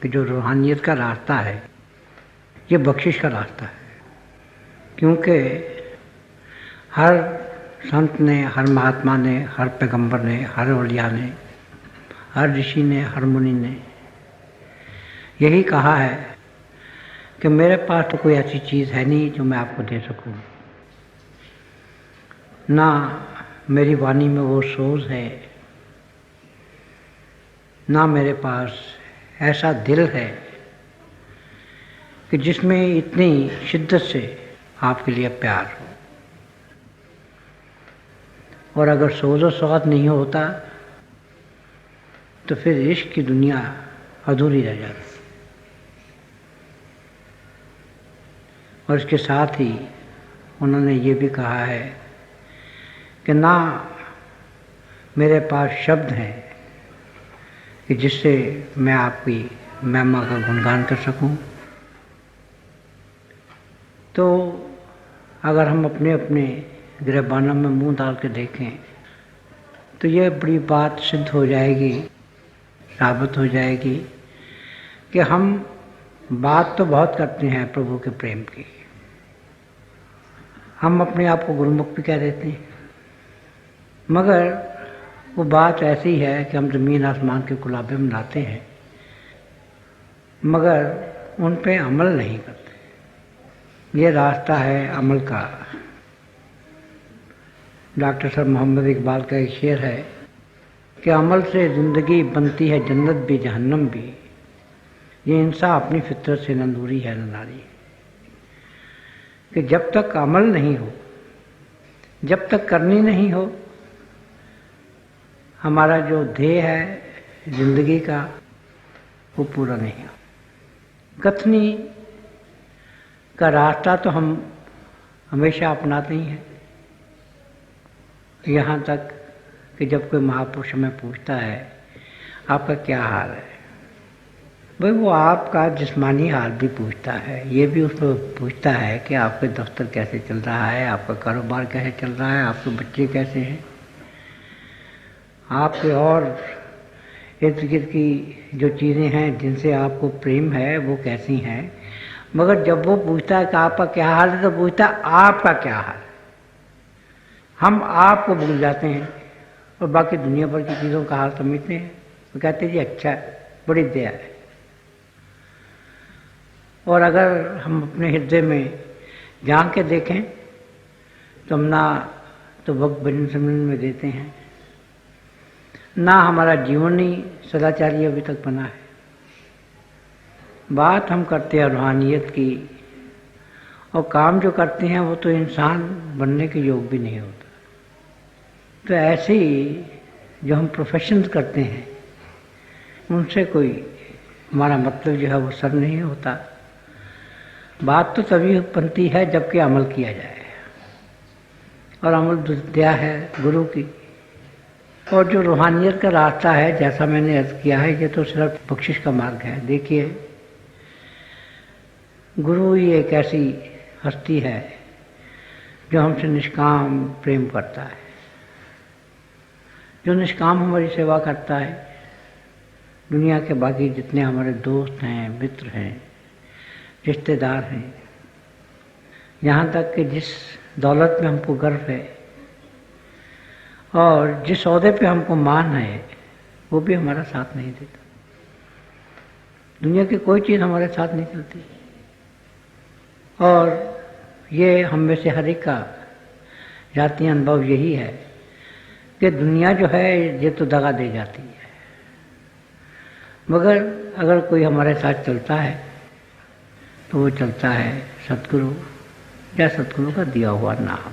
कि जो रूहानियत का रास्ता है ये बख्शिश का रास्ता है, क्योंकि हर संत ने, हर महात्मा ने, हर पैगंबर ने, हर औलिया ने, हर ऋषि ने, हर मुनि ने यही कहा है कि मेरे पास तो कोई ऐसी चीज़ है नहीं जो मैं आपको दे सकूं, ना मेरी वाणी में वो सोच है, ना मेरे पास ऐसा दिल है कि जिसमें इतनी शिद्दत से आपके लिए प्यार हो। और अगर सोच और स्वाद नहीं होता तो फिर इश्क की दुनिया अधूरी रह जाती। और इसके साथ ही उन्होंने ये भी कहा है कि ना मेरे पास शब्द हैं कि जिससे मैं आपकी महिमा का गुणगान कर सकूं। तो अगर हम अपने अपने गिरबानों में मुंह डाल के देखें तो ये बड़ी बात सिद्ध हो जाएगी, साबित हो जाएगी कि हम बात तो बहुत करते हैं प्रभु के प्रेम की, हम अपने आप को गुरुमुख भी कह देते हैं, मगर वो बात ऐसी है कि हम ज़मीन आसमान के गुलाबे मनाते हैं मगर उन पे अमल नहीं करते। ये रास्ता है अमल का। डॉक्टर साहब मोहम्मद इकबाल का एक शेर है कि अमल से ज़िंदगी बनती है जन्नत भी जहन्नम भी, ये इंसान अपनी फितरत से न दूरी है न नारी। कि जब तक अमल नहीं हो, जब तक करनी नहीं हो, हमारा जो ध्येय है जिंदगी का वो पूरा नहीं हो। कथनी का रास्ता तो हम हमेशा अपनाते ही हैं, यहाँ तक कि जब कोई महापुरुष हमें पूछता है आपका क्या हाल है, भाई वो आपका जिस्मानी हाल भी पूछता है, ये भी उसको पूछता है कि आपके दफ्तर कैसे चल रहा है, आपका कारोबार कैसे चल रहा है, आपके बच्चे कैसे हैं, आपके और इर्द गिर्द की जो चीज़ें हैं जिनसे आपको प्रेम है वो कैसी हैं। मगर जब वो पूछता है कि आपका क्या हाल है तो पूछता है आपका क्या हाल है। हम आपको भूल जाते हैं और बाकी दुनिया भर की चीज़ों का हाल समझते हैं। वो कहते हैं जी अच्छा है, बड़ी दया है। और अगर हम अपने हृदय में झांक के देखें तो हम ना तो वक्त भजन सिमरन में देते हैं, ना हमारा जीवन ही सदाचारी अभी तक बना है। बात हम करते हैं रूहानियत की और काम जो करते हैं वो तो इंसान बनने के योग भी नहीं होता। तो ऐसे ही जो हम प्रोफेशन करते हैं उनसे कोई हमारा मतलब जो है वो सर नहीं होता। बात तो तभी बनती है जबकि अमल किया जाए, और अमल दया है गुरु की। और जो रूहानियत का रास्ता है, जैसा मैंने अर्ज किया है, ये तो सिर्फ बख्शिश का मार्ग है। देखिए, गुरु ही एक ऐसी हस्ती है जो हमसे निष्काम प्रेम करता है, जो निष्काम हमारी सेवा करता है। दुनिया के बाकी जितने हमारे दोस्त हैं, मित्र हैं, रिश्तेदार हैं, यहाँ तक कि जिस दौलत में हमको गर्व है और जिस ओहदे पे हमको मान है, वो भी हमारा साथ नहीं देता। दुनिया की कोई चीज़ हमारे साथ नहीं चलती। और ये हम में से हर एक का जाती अनुभव यही है कि दुनिया जो है ये तो दगा दे जाती है, मगर अगर कोई हमारे साथ चलता है तो वो चलता है सतगुरु या सतगुरु का दिया हुआ नाम।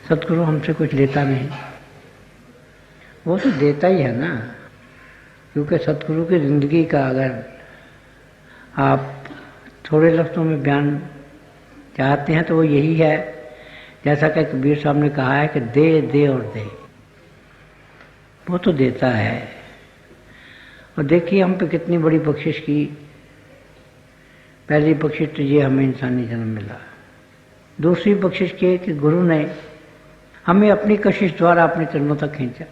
सतगुरु हमसे कुछ लेता नहीं, वो तो देता ही है ना, क्योंकि सतगुरु की ज़िंदगी का अगर आप थोड़े लफ्ज़ों में बयान चाहते हैं तो वो यही है, जैसा कि कबीर साहब ने कहा है कि दे दे और दे। वो तो देता है। और देखिए हम पे कितनी बड़ी बख्शिश की। पहली बख्शिश तो ये हमें इंसानी जन्म मिला। दूसरी बख्शिश ये कि गुरु ने हमें अपनी कशिश द्वारा अपने चरणों तक खींचा।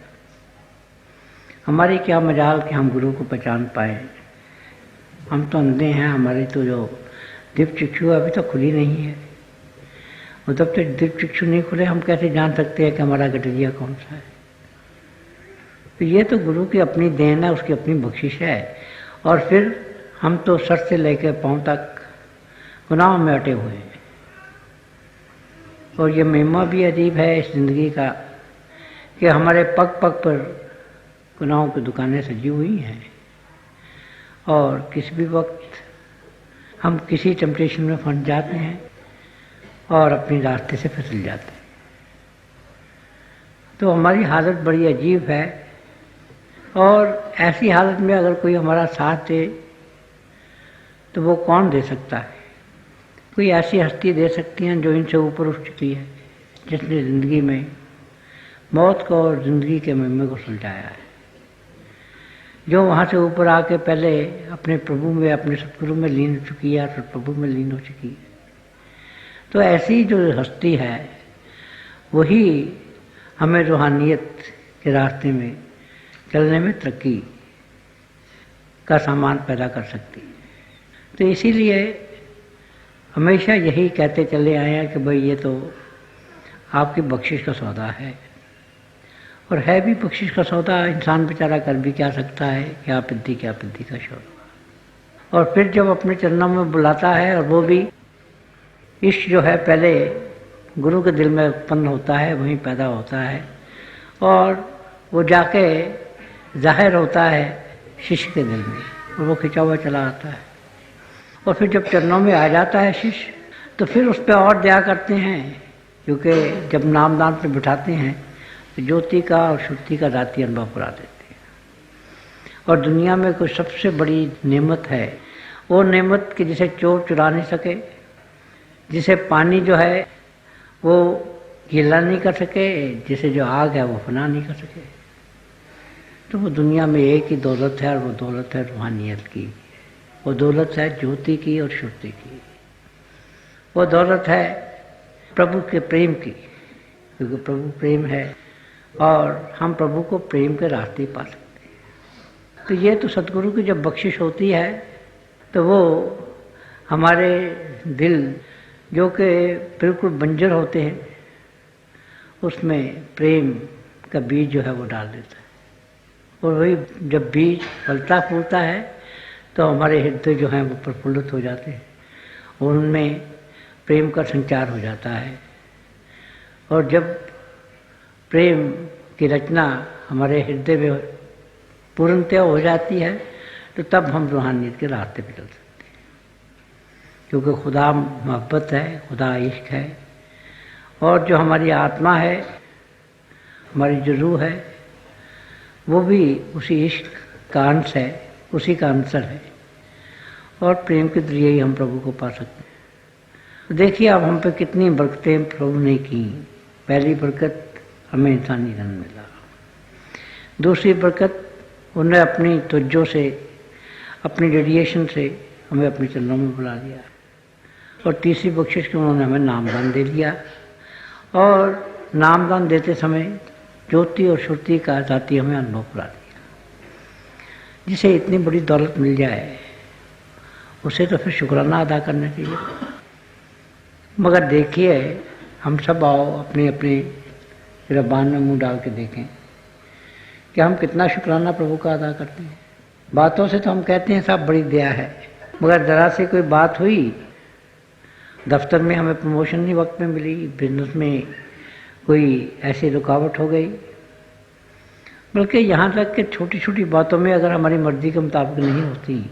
हमारी क्या मजाल कि हम गुरु को पहचान पाए। हम तो अंधे हैं, हमारी तो जो दिव्य चक्षु अभी तो खुली नहीं है। और जब तक दिव्य चक्षु नहीं खुले हम कैसे जान सकते हैं कि हमारा गठरिया कौन सा है। तो ये तो गुरु की अपनी देन है, उसकी अपनी बख्शिश है। और फिर हम तो सर से लेकर पांव तक गुनाहों में अटे हुए हैं। और ये महिमा भी अजीब है इस जिंदगी का कि हमारे पग पग पर गुनाहों की दुकानें सजी हुई हैं और किसी भी वक्त हम किसी टेम्पटेशन में फंस जाते हैं और अपने रास्ते से फिसल जाते हैं। तो हमारी हालत बड़ी अजीब है। और ऐसी हालत में अगर कोई हमारा साथ दे तो वो कौन दे सकता है? कोई ऐसी हस्ती दे सकती हैं जो इनसे ऊपर उठ चुकी है, जिसने ज़िंदगी में मौत को और ज़िंदगी के महिमे को सुलझाया है, जो वहाँ से ऊपर आके पहले अपने प्रभु में, अपने सतगुरु में लीन हो चुकी है, फिर प्रभु में लीन हो चुकी है। तो ऐसी जो हस्ती है वही हमें रूहानियत के रास्ते में चलने में तरक्की का सामान पैदा कर सकती है। तो इसीलिए हमेशा यही कहते चले आए हैं कि भाई ये तो आपकी बख्शिश का सौदा है। और है भी बख्शिश का सौदा, इंसान बेचारा कर भी क्या सकता है, क्या पिद्दी का सौदा। और फिर जब अपने चरणों में बुलाता है, और वो भी इश्क जो है पहले गुरु के दिल में उत्पन्न होता है, वहीं पैदा होता है और वो जाके जाहिर होता है शिष्य के दिल में, और वो खिंचा हुआ चला आता है। और फिर जब चरणों में आ जाता है शिष्य तो फिर उस पर और दया करते हैं, क्योंकि जब नामदान पे बिठाते हैं तो ज्योति का और श्रुति का राती अनुभव करा देते हैं। और दुनिया में कोई सबसे बड़ी नेमत है, वो नेमत कि जिसे चोर चुरा नहीं सके, जिसे पानी जो है वो गीला नहीं कर सके, जिसे जो आग है वो फना नहीं कर सके। तो वो दुनिया में एक ही दौलत है, और वो दौलत है रूहानियत की। वो दौलत है ज्योति की और श्रुति की। वो दौलत है प्रभु के प्रेम की, क्योंकि प्रभु प्रेम है और हम प्रभु को प्रेम के रास्ते पा सकते हैं। तो ये तो सतगुरु की जब बख्शिश होती है तो वो हमारे दिल जो कि बिल्कुल बंजर होते हैं उसमें प्रेम का बीज जो है वो डाल देता है। और वही जब बीज फलता फूलता है तो हमारे हृदय जो हैं वो प्रफुल्लित हो जाते हैं, उनमें प्रेम का संचार हो जाता है। और जब प्रेम की रचना हमारे हृदय में पूर्णतः हो जाती है तो तब हम रूहानियत के रास्ते पर चल सकते हैं, क्योंकि खुदा मोहब्बत है, खुदा इश्क है। और जो हमारी आत्मा है, हमारी जो रूह है, वो भी उसी इश्क का अंश है, उसी का अंतर है। और प्रेम के जरिए ही हम प्रभु को पा सकते हैं। तो देखिए अब हम पे कितनी बरकतें प्रभु ने की। पहली बरकत हमें इंसानी जन्म मिला, दूसरी बरकत उन्हें अपनी तवज्जो से, अपनी डेडिएशन से हमें अपने चरणों में बुला लिया, और तीसरी बख्शिश कि उन्होंने हमें नामदान दे दिया। और नामदान देते समय ज्योति और श्रुति का जाति हमें अनुभव करा दिया। जिसे इतनी बड़ी दौलत मिल जाए उसे तो फिर शुक्राना अदा करना चाहिए। मगर देखिए हम सब आओ अपने अपने गिरबान में मुंह डाल के देखें कि हम कितना शुक्राना प्रभु का अदा करते हैं। बातों से तो हम कहते हैं सब बड़ी दया है, मगर ज़रा से कोई बात हुई, दफ्तर में हमें प्रमोशन नहीं वक्त में मिली, बिजनेस में कोई ऐसी रुकावट हो गई, बल्कि यहाँ तक कि छोटी छोटी बातों में अगर हमारी मर्जी के मुताबिक नहीं होती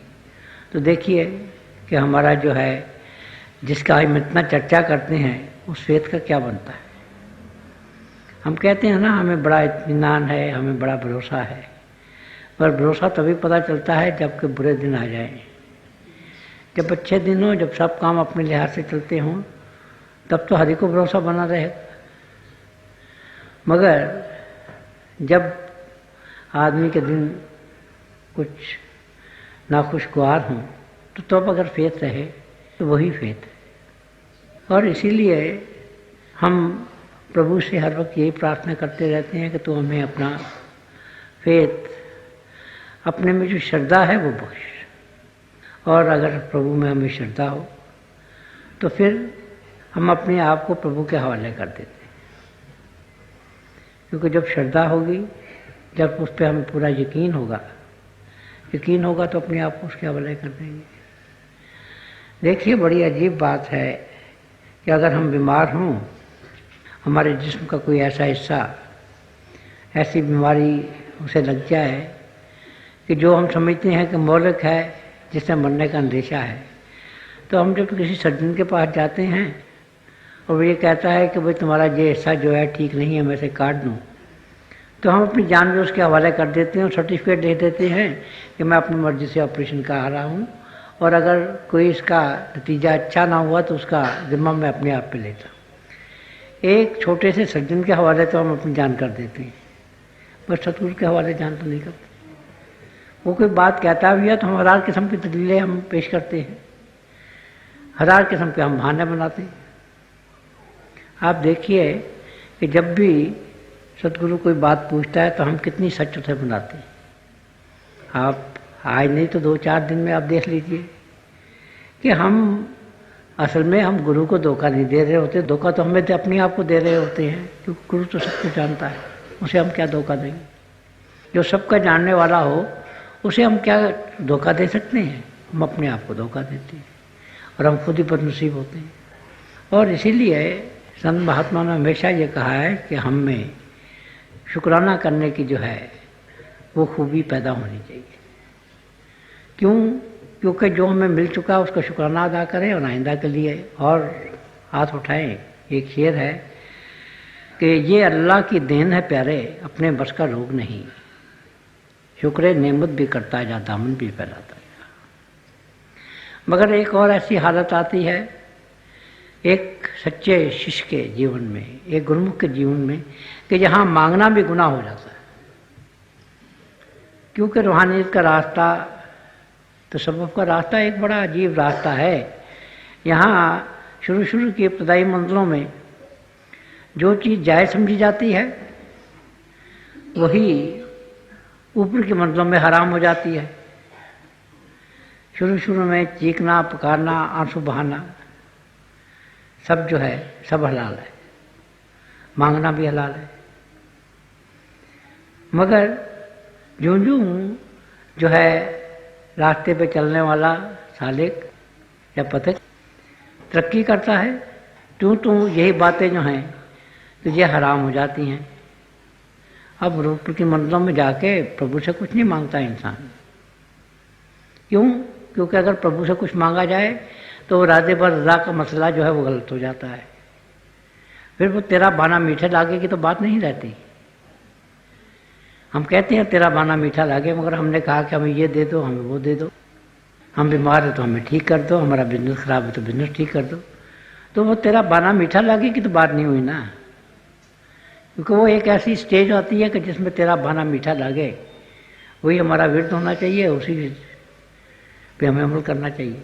तो देखिए कि हमारा जो है, जिसका हम इतना चर्चा करते हैं, उस फेथ का क्या बनता है। हम कहते हैं ना हमें बड़ा इत्मीनान है, हमें बड़ा भरोसा है, पर भरोसा तभी पता चलता है जबकि बुरे दिन आ जाएं। जब अच्छे दिन हो, जब सब काम अपने लिहाज से चलते हों, तब तो हर एक को भरोसा बना रहेगा। मगर जब आदमी के दिन कुछ नाखुशगवार हों तो तब अगर फेथ रहे तो वही फेथ है। और इसीलिए हम प्रभु से हर वक्त यही प्रार्थना करते रहते हैं कि तू हमें अपना फेथ अपने में जो श्रद्धा है वो बख्श। और अगर प्रभु में हमें श्रद्धा हो तो फिर हम अपने आप को प्रभु के हवाले कर देते हैं, क्योंकि जब श्रद्धा होगी, जब उस पर हमें पूरा यकीन होगा तो अपने आप को उसके हवाले कर देंगे। देखिए, बड़ी अजीब बात है कि अगर हम बीमार हों, हमारे जिस्म का कोई ऐसा हिस्सा, ऐसी बीमारी उसे लग जाए कि जो हम समझते हैं कि मौलिक है, जिससे मरने का अंदेशा है, तो हम जब किसी सर्जन के पास जाते हैं और वो ये कहता है कि भाई तुम्हारा ये हिस्सा जो है ठीक नहीं है, मैं इसे काट दूँ, तो हम अपनी जान भी उसके हवाले कर देते हैं और सर्टिफिकेट दे देते हैं कि मैं अपनी मर्जी से ऑपरेशन करा रहा हूँ, और अगर कोई इसका नतीजा अच्छा ना हुआ तो उसका जिम्मा मैं अपने आप पे लेता हूँ। एक छोटे से सर्जन के हवाले तो हम अपनी जान कर देते हैं, पर सतगुरु के हवाले जान तो नहीं करते। वो कोई बात कहता भी है तो हम हजार किस्म की दलीलें हम पेश करते हैं, हजार किस्म के हम बहाने बनाते हैं। आप देखिए कि जब भी सतगुरु कोई बात पूछता है तो हम कितनी सच उसे बनाते हैं। आप आज नहीं तो 2-4 दिन में आप देख लीजिए कि हम असल में हम गुरु को धोखा नहीं दे रहे होते, धोखा तो हमें अपने आप को दे रहे होते हैं, क्योंकि गुरु तो सब कुछ जानता है, उसे हम क्या धोखा देंगे। जो सबका जानने वाला हो उसे हम क्या धोखा दे सकते हैं? हम अपने आप को धोखा देते हैं और हम खुद ही बदनसीब होते हैं। और इसीलिए संत महात्मा ने हमेशा ये कहा है कि हम में शुक्राना करने की जो है वो खूबी पैदा होनी चाहिए। क्यों? क्योंकि जो हमें मिल चुका उसका शुक्राना अदा करें और आइंदा के लिए और हाथ उठाएं। एक शेर है कि ये अल्लाह की देन है प्यारे, अपने बस का रोग नहीं, शुक्र नेमत भी करता जा, दामन भी फैलाता जा। मगर एक और ऐसी हालत आती है एक सच्चे शिष्य के जीवन में, एक गुरुमुख के जीवन में, कि जहाँ मांगना भी गुनाह हो जाता है। क्योंकि रूहानियत का रास्ता, तसव्वुफ़ का रास्ता एक बड़ा अजीब रास्ता है। यहाँ शुरू की इब्तदाई मंजिलों में जो चीज़ जायज़ समझी जाती है वही ऊपर की मंजिलों में हराम हो जाती है। शुरू में चीखना, पुकारना, आंसू बहाना सब जो है सब हलाल है, मांगना भी हलाल है। मगर जो जो है रास्ते पे चलने वाला सालिक या पथिक तरक्की करता है, त्यों यही बातें जो हैं तो ये हराम हो जाती हैं। अब रूप की मंजिलों में जाके प्रभु से कुछ नहीं मांगता इंसान। क्यों? क्योंकि अगर प्रभु से कुछ मांगा जाए तो राधे पर रज़ा का मसला जो है वो गलत हो जाता है। फिर वो तेरा बाना मीठा लागे की तो बात नहीं रहती। हम कहते हैं तेरा बाना मीठा लागे, मगर हमने कहा कि हमें ये दे दो, हमें वो दे दो, हम बीमार हैं तो हमें ठीक कर दो, हमारा बिजनेस खराब है तो बिजनेस ठीक कर दो। तो वो तेरा बाना मीठा लागे की तो बात नहीं हुई ना, क्योंकि वो एक ऐसी स्टेज आती है कि जिसमें तेरा बाना मीठा लागे, वही हमारा विरत होना चाहिए, उसी पे हमें अमल करना चाहिए।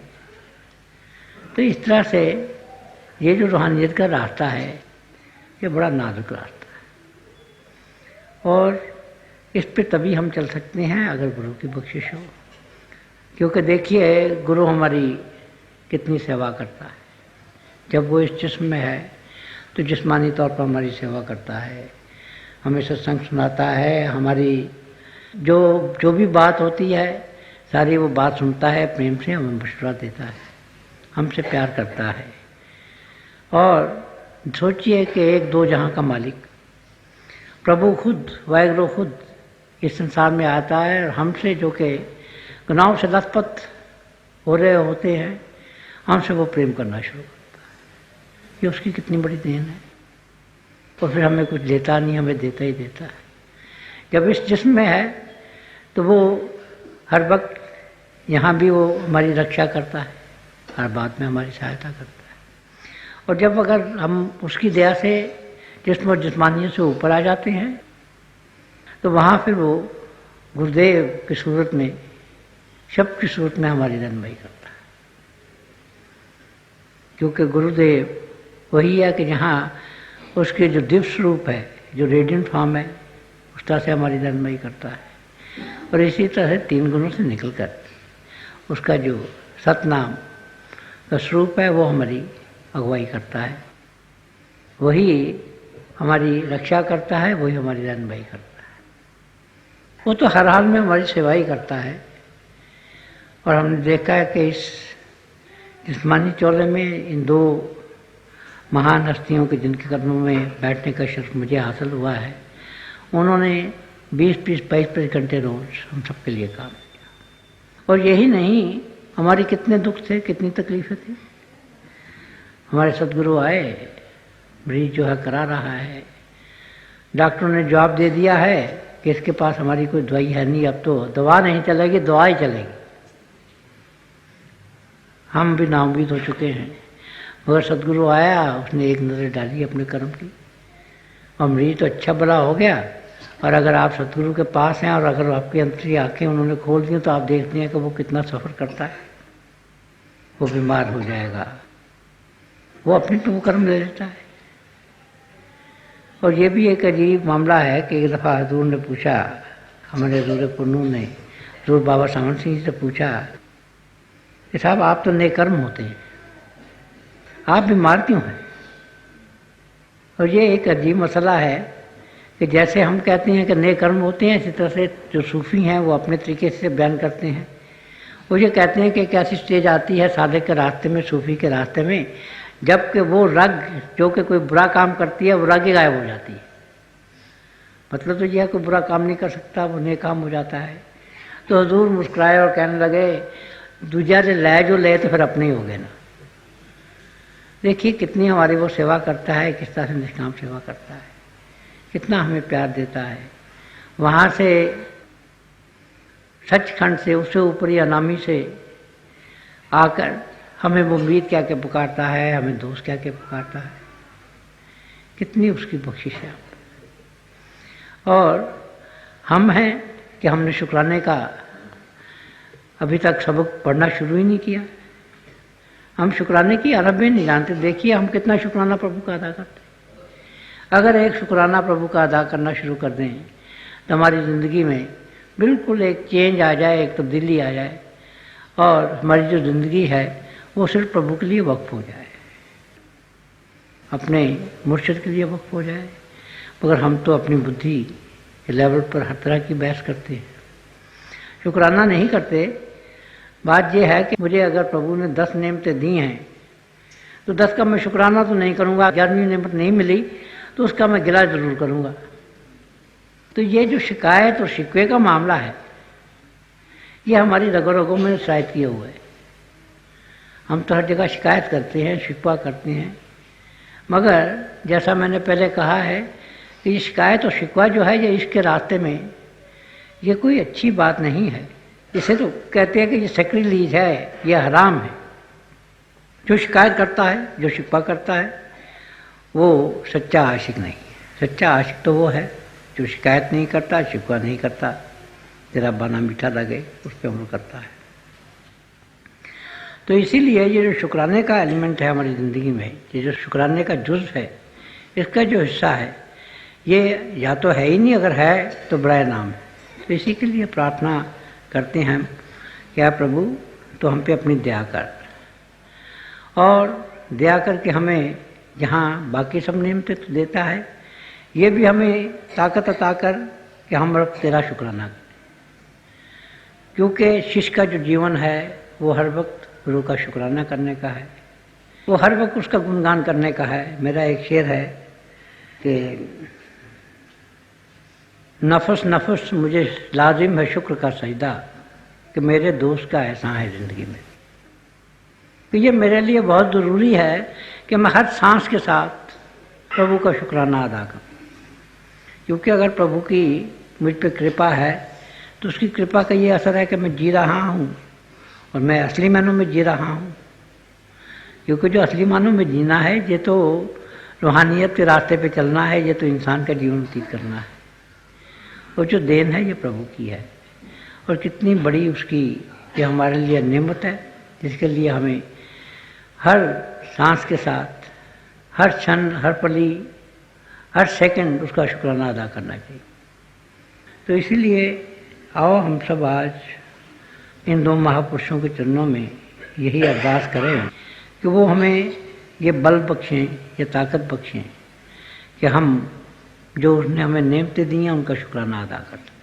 तो इस तरह से ये जो रूहानियत का रास्ता है ये बड़ा नाजुक रास्ता है, और इस पे तभी हम चल सकते हैं अगर गुरु की बख्शिश हो। क्योंकि देखिए गुरु हमारी कितनी सेवा करता है। जब वो इस जिस्म में है तो जिस्मानी तौर पर हमारी सेवा करता है, हमें सत्संग सुनाता है, हमारी जो भी बात होती है सारी वो बात सुनता है, प्रेम से हमें मशवरा देता है, हमसे प्यार करता है। और सोचिए कि एक दो जहाँ का मालिक प्रभु खुद, वाहिगुरु खुद इस संसार में आता है और हमसे जो कि गुनाहों से लथपथ हो रहे होते हैं, हमसे वो प्रेम करना शुरू करता है। ये उसकी कितनी बड़ी देन है। और फिर हमें कुछ देता नहीं, हमें देता ही देता है। जब इस जिस्म में है तो वो हर वक्त यहाँ भी वो हमारी रक्षा करता है, हर बात में हमारी सहायता करता है। और जब अगर हम उसकी दया से जिस्म और जिस्मानियत से ऊपर आ जाते हैं तो वहाँ फिर वो गुरुदेव की सूरत में, शब्द की सूरत में हमारी रहनुमाई करता है। क्योंकि गुरुदेव वही है कि जहाँ उसके जो दिव्य स्वरूप है, जो रेडियंट फॉर्म है, उस तरह से हमारी रहनुमाई करता है। और इसी तरह से 3 गुणों से निकलकर उसका जो सतनाम का स्वरूप है वो हमारी अगुवाई करता है, वही हमारी रक्षा करता है, वही हमारी रहनुमाई करता है। वो तो हर हाल में हमारी सेवा ही करता है। और हमने देखा है कि इस जिस्मानी चौले में इन 2 महान हस्तियों के जिनके कदमों में बैठने का शर्फ मुझे हासिल हुआ है, उन्होंने 20-20, 22 घंटे रोज हम सबके लिए काम किया। और यही नहीं, हमारी कितने दुख थे, कितनी तकलीफें थी। हमारे सदगुरु आए, मरीज जो है करा रहा है, डॉक्टरों ने जवाब दे दिया है कि इसके पास हमारी कोई दवाई है नहीं, अब तो दवा नहीं चलेगी, दवा ही चलेगी। हम भी नाउम्मीद हो चुके हैं, मगर सदगुरु आया, उसने एक नज़र डाली अपने कर्म की और मरीज तो अच्छा भला हो गया। और अगर आप सदगुरु के पास हैं और अगर आपकी अंतरी आंखें उन्होंने खोल दी तो आप देखते हैं कि वो कितना सफ़र करता है। वो बीमार हो जाएगा, वो अपनी तो कर्म ले लेता है। और ये भी एक अजीब मामला है कि एक दफ़ा हजूर ने पूछा, हमारे हजूर पुन्नू ने हजूर बाबा सावन सिंह जी से पूछा कि साहब आप तो नेकर्म होते हैं, आप बीमार क्यों हैं? और ये एक अजीब मसला है कि जैसे हम कहते हैं कि नेकर्म होते हैं, इसी तरह से जो सूफ़ी हैं वो अपने तरीके से बयान करते हैं। वो ये कहते हैं कि एक ऐसी स्टेज आती है साधक के रास्ते में, सूफ़ी के रास्ते में, जबकि वो रग जो कि कोई बुरा काम करती है वो रग ही गायब हो जाती है। मतलब तो यह कोई बुरा काम नहीं कर सकता, वो नेक काम हो जाता है। तो हजूर मुस्कुराए और कहने लगे, दूजा से ले जो ले तो फिर अपने ही हो गए ना। देखिए कितनी हमारी वो सेवा करता है, किस तरह से निष्काम सेवा करता है, कितना हमें प्यार देता है। वहाँ से सचखंड से, उससे ऊपरी अनामी से आकर हमें वो उम्मीद क्या के पुकारता है, हमें दोस्त क्या के पुकारता है। कितनी उसकी बख्शिश है। और हम हैं कि हमने शुक्राने का अभी तक सबक पढ़ना शुरू ही नहीं किया। हम शुक्राने की अरब में नहीं जानते। देखिए हम कितना शुक्राना प्रभु का अदा करते हैं। अगर एक शुक्राना प्रभु का अदा करना शुरू कर दें तो हमारी ज़िंदगी में बिल्कुल एक चेंज आ जाए, एक तब्दीली आ जाए और हमारी जो ज़िंदगी है वो सिर्फ प्रभु के लिए वक्फ हो जाए, अपने मुर्शिद के लिए वक्फ हो जाए। मगर हम तो अपनी बुद्धि के लेवल पर हर तरह की बहस करते हैं, शुक्राना नहीं करते। बात यह है कि मुझे अगर प्रभु ने 10 नेमतें दी हैं तो 10 का मैं शुक्राना तो नहीं करूँगा, 11वीं नेमत नहीं मिली तो उसका मैं गिला ज़रूर करूँगा। तो ये जो शिकायत और शिकवे का मामला है ये हमारी रगों रगों में शायद किए हुए है। हम तो हर जगह शिकायत करते हैं, शिकवा करते हैं, मगर जैसा मैंने पहले कहा है कि ये शिकायत और शिकवा जो है ये इसके रास्ते में ये कोई अच्छी बात नहीं है। इसे तो कहते हैं कि ये सैक्रिलीज है, ये हराम है। जो शिकायत करता है, जो शिकवा करता है वो सच्चा आशिक नहीं है। सच्चा आशिक तो वो है जो शिकायत नहीं करता, शिकवा नहीं करता, तेरा बाना मीठा लगे उस पर अमल करता है। तो इसीलिए ये जो शुक्राने का एलिमेंट है हमारी ज़िंदगी में, ये जो शुक्राने का जुज़ है, इसका जो हिस्सा है ये या तो है ही नहीं, अगर है तो बड़ा नाम है। तो इसी के लिए प्रार्थना करते हैं क्या प्रभु तो हम पे अपनी दया कर, और दया करके हमें जहाँ बाकी सब नेमतें तो देता है, ये भी हमें ताकत अता कर कि हम रब तेरा शुक्राना करें। क्योंकि शिष्य का जो जीवन है वो हर वक्त गुरु का शुक्राना करने का है, वो हर वक्त उसका गुणगान करने का है। मेरा एक शेर है कि नफस नफस मुझे लाजिम है शुक्र का सजदा, कि मेरे दोस्त का एहसान है ज़िंदगी में। तो ये मेरे लिए बहुत ज़रूरी है कि मैं हर सांस के साथ प्रभु का शुक्राना अदा करूँ। क्योंकि अगर प्रभु की मुझ पर कृपा है तो उसकी कृपा का ये असर है कि मैं जी रहा हूँ और मैं असली मानों में जी रहा हूँ। क्योंकि जो असली मानों में जीना है ये तो रूहानियत के रास्ते पे चलना है, ये तो इंसान का जीवन व्यतीत करना है। और जो देन है ये प्रभु की है, और कितनी बड़ी उसकी ये हमारे लिए नेमत है, जिसके लिए हमें हर सांस के साथ, हर क्षण, हर पली, हर सेकंड उसका शुक्राना अदा करना चाहिए। तो इसीलिए आओ हम सब आज इन दो महापुरुषों के चरणों में यही अरदास करें कि वो हमें ये बल बख्शें, ये ताकत बख्शें कि हम जो उसने हमें नेमतें दी हैं उनका शुक्राना अदा कर सकें।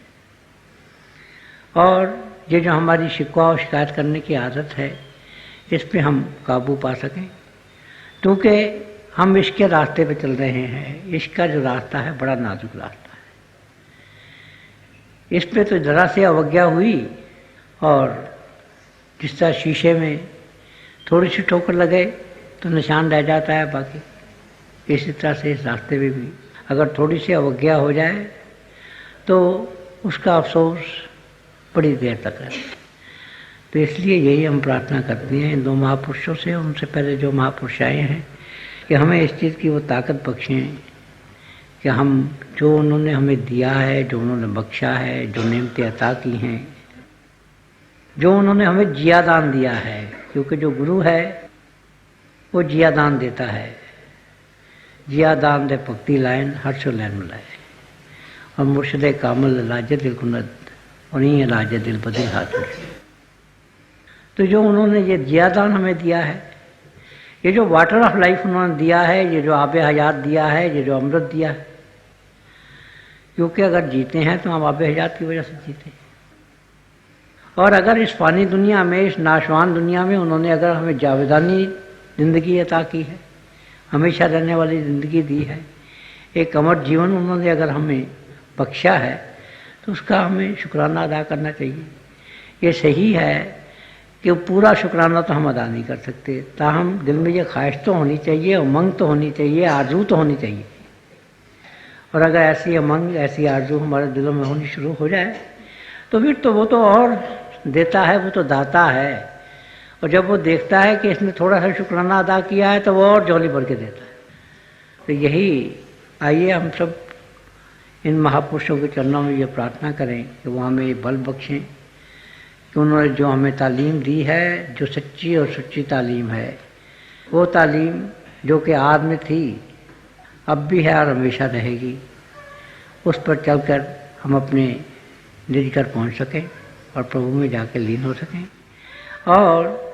और ये जो हमारी शिकवा और शिकायत करने की आदत है, इस पे हम काबू पा सकें, क्योंकि हम इश्क के रास्ते पे चल रहे हैं। इश्क का जो रास्ता है बड़ा नाजुक रास्ता है। इस पे तो ज़रा सी अवज्ञा हुई और जिस तरह शीशे में थोड़ी सी ठोकर लगे तो निशान रह जाता है बाकी, इसी तरह से इस रास्ते में भी अगर थोड़ी सी अवज्ञा हो जाए तो उसका अफसोस बड़ी देर तक रहता है। तो इसलिए यही हम प्रार्थना करते हैं इन दो महापुरुषों से, उनसे पहले जो महापुरुष आए हैं, कि हमें इस चीज़ की वो ताकत बख्शें कि हम जो उन्होंने हमें दिया है, जो उन्होंने बख्शा है, जो नेमतें अता की हैं, जो उन्होंने हमें जिया दान दिया है, क्योंकि जो गुरु है वो जिया दान देता है। जिया दान दे भक्ति लाइन हर्ष लैन मिलाए और मुर्शदे कामल लाजे दिल कुनद और ये लाजे दिल बदिल हाथ। तो जो उन्होंने ये जिया दान हमें दिया है, ये जो वाटर ऑफ लाइफ उन्होंने दिया है, ये जो आबे हयात दिया है, ये जो अमृत दिया है, क्योंकि अगर जीते हैं तो हम आबे हयात की वजह से जीते हैं। और अगर इस फानी दुनिया में, इस नाशवान दुनिया में उन्होंने अगर हमें जावेदानी ज़िंदगी अता की है, हमेशा रहने वाली ज़िंदगी दी है, एक अमर जीवन उन्होंने अगर हमें बख्शा है, तो उसका हमें शुक्राना अदा करना चाहिए। ये सही है कि पूरा शुक्राना तो हम अदा नहीं कर सकते, ताहम दिल में ये ख्वाहिश तो होनी चाहिए, उमंग तो होनी चाहिए, आरजू तो होनी चाहिए। और अगर ऐसी उमंग, ऐसी आरजू हमारे दिलों में होनी शुरू हो जाए तो फिर तो वो तो और देता है, वो तो दाता है। और जब वो देखता है कि इसने थोड़ा सा शुक्राना अदा किया है तो वो और झोली भर के देता है। तो यही आइए हम सब इन महापुरुषों के चरणों में ये प्रार्थना करें कि वो हमें ये बल बख्शें कि उन्होंने जो हमें तालीम दी है, जो सच्ची और सच्ची तालीम है, वो तालीम जो कि आज में थी, अब भी है और हमेशा रहेगी, उस पर चलकर हम अपने निज घर पहुँच सकें और प्रभु में जाकर लीन हो सकें। और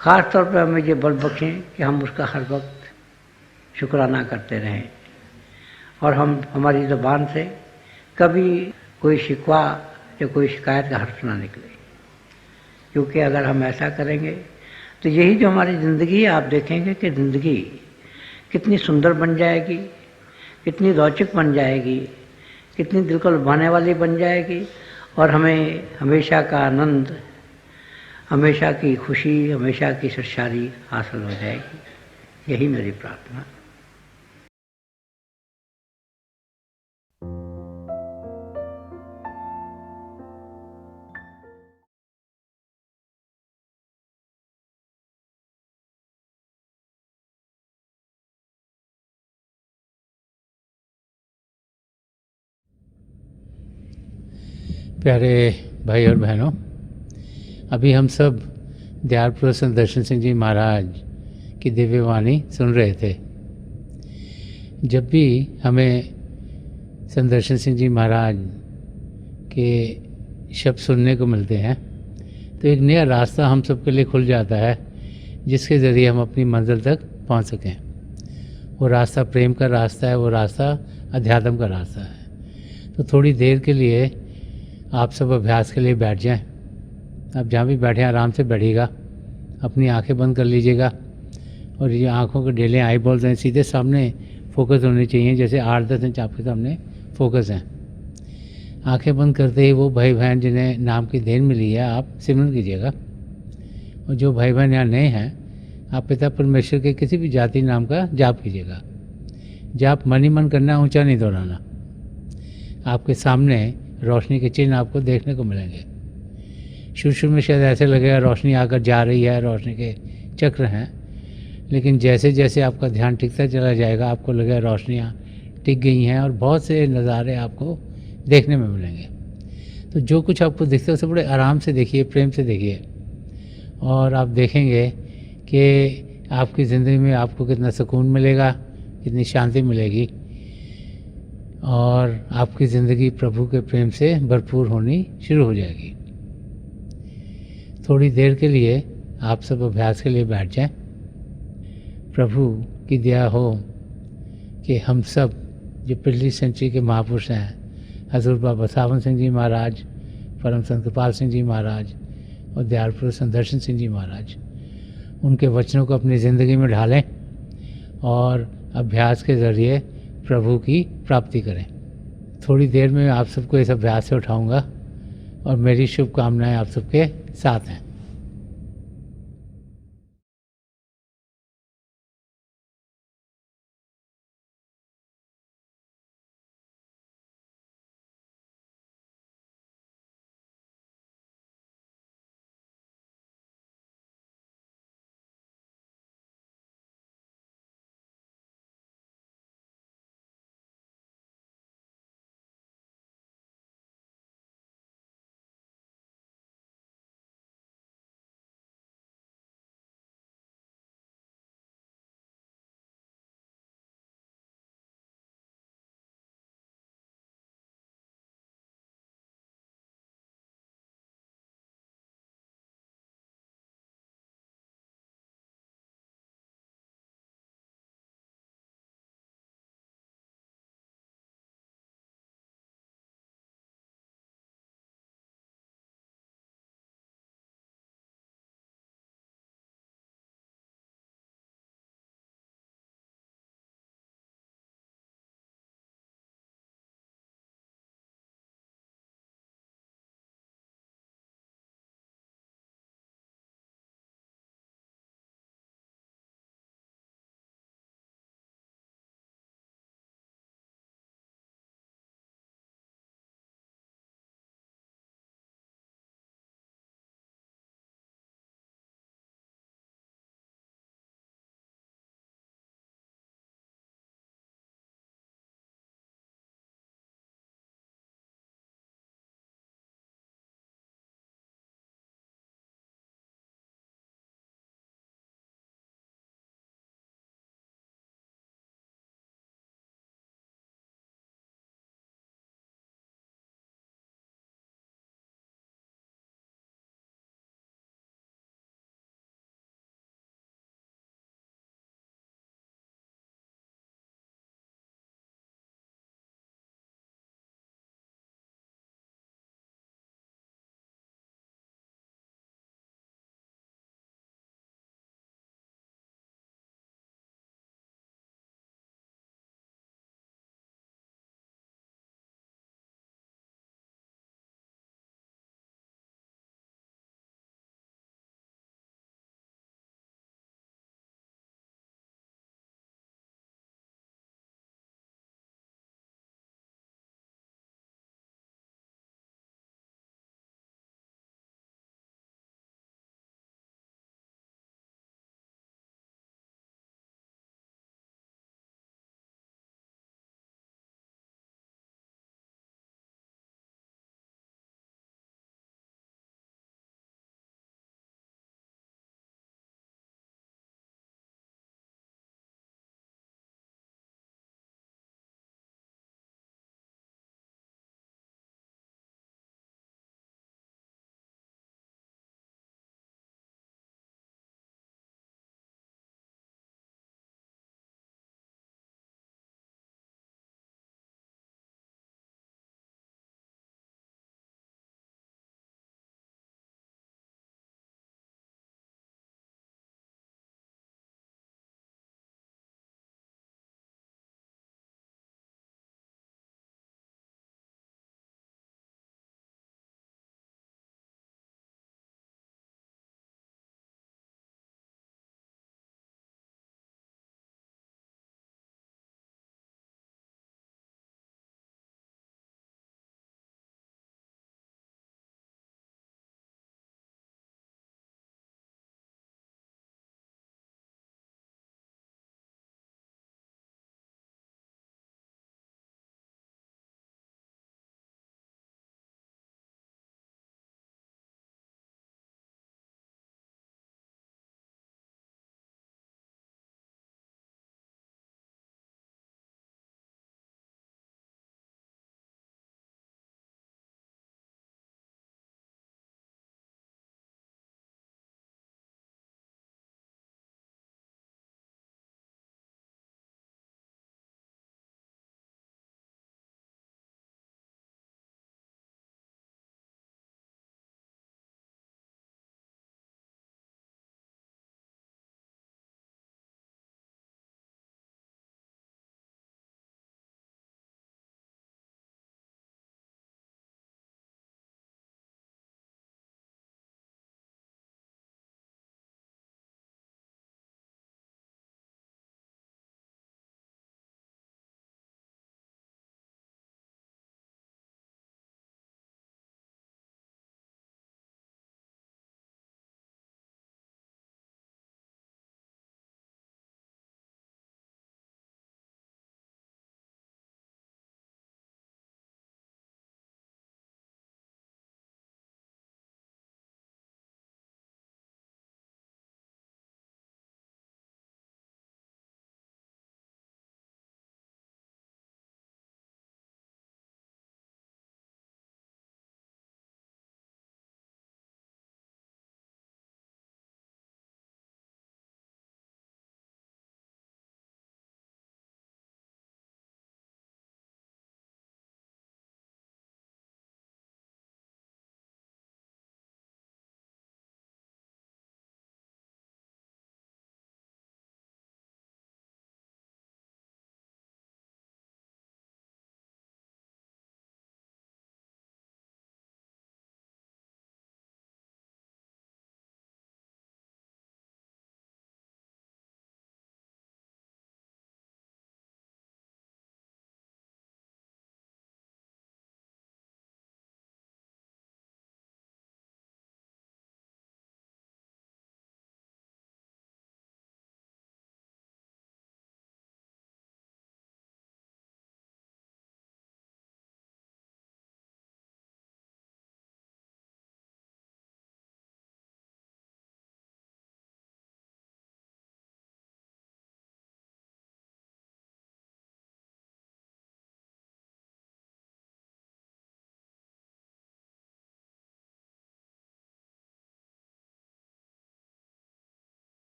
ख़ास तौर पर हमें ये बल बख्शें कि हम उसका हर वक्त शुक्राना करते रहें और हम हमारी ज़ुबान से कभी कोई शिकवा या कोई शिकायत का हर्फ ना निकले। क्योंकि अगर हम ऐसा करेंगे तो यही जो हमारी ज़िंदगी है, आप देखेंगे कि ज़िंदगी कितनी सुंदर बन जाएगी, कितनी रोचक बन जाएगी, कितनी दिल को लुभाने वाली बन जाएगी और हमें हमेशा का आनंद, हमेशा की खुशी, हमेशा की सरसारी हासिल हो जाएगी। यही मेरी प्रार्थना। प्यारे भाई और बहनों, अभी हम सब दयाल संदर्शन सिंह जी महाराज की दिव्य वाणी सुन रहे थे। जब भी हमें संदर्शन सिंह जी महाराज के शब्द सुनने को मिलते हैं तो एक नया रास्ता हम सब के लिए खुल जाता है, जिसके ज़रिए हम अपनी मंजिल तक पहुंच सकें। वो रास्ता प्रेम का रास्ता है, वो रास्ता अध्यात्म का रास्ता है। तो थोड़ी देर के लिए आप सब अभ्यास के लिए बैठ जाएं। आप जहाँ भी बैठे आराम से बैठिएगा, अपनी आंखें बंद कर लीजिएगा और ये आंखों के डेले, आई बॉल्स हैं, सीधे सामने फोकस होने चाहिए, जैसे 8-10 इंच आपके सामने फोकस हैं। आंखें बंद करते ही वो भाई बहन जिन्हें नाम की देन मिली है, आप सिमरन कीजिएगा। और जो भाई बहन यहाँ नए हैं, आप पिता परमेश्वर के किसी भी जाति नाम का जाप कीजिएगा। जाप मन ही मन करना, ऊँचा नहीं दोहराना। आपके सामने रोशनी के चिन्ह आपको देखने को मिलेंगे। शुरू में शायद ऐसे लगेगा रोशनी आकर जा रही है, रोशनी के चक्र हैं, लेकिन जैसे जैसे आपका ध्यान टिकता चला जाएगा आपको लगेगा रोशनियाँ टिक गई हैं और बहुत से नज़ारे आपको देखने में मिलेंगे। तो जो कुछ आपको दिखता है उसे बड़े आराम से देखिए, प्रेम से देखिए और आप देखेंगे कि आपकी ज़िंदगी में आपको कितना सुकून मिलेगा, कितनी शांति मिलेगी। और आपकी ज़िंदगी प्रभु के प्रेम से भरपूर होनी शुरू हो जाएगी। थोड़ी देर के लिए आप सब अभ्यास के लिए बैठ जाएं। प्रभु की दया हो कि हम सब जो पिछली सेंचुरी के महापुरुष हैं, हजूर बाबा सावन सिंह जी महाराज, परम संत कृपाल सिंह जी महाराज और दयाल पुरुष दर्शन सिंह जी महाराज, उनके वचनों को अपनी ज़िंदगी में ढालें और अभ्यास के ज़रिए प्रभु की प्राप्ति करें। थोड़ी देर में आप सबको इस अभ्यास से उठाऊंगा और मेरी शुभकामनाएं आप सबके साथ हैं।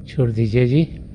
छोड़ दीजिए जी।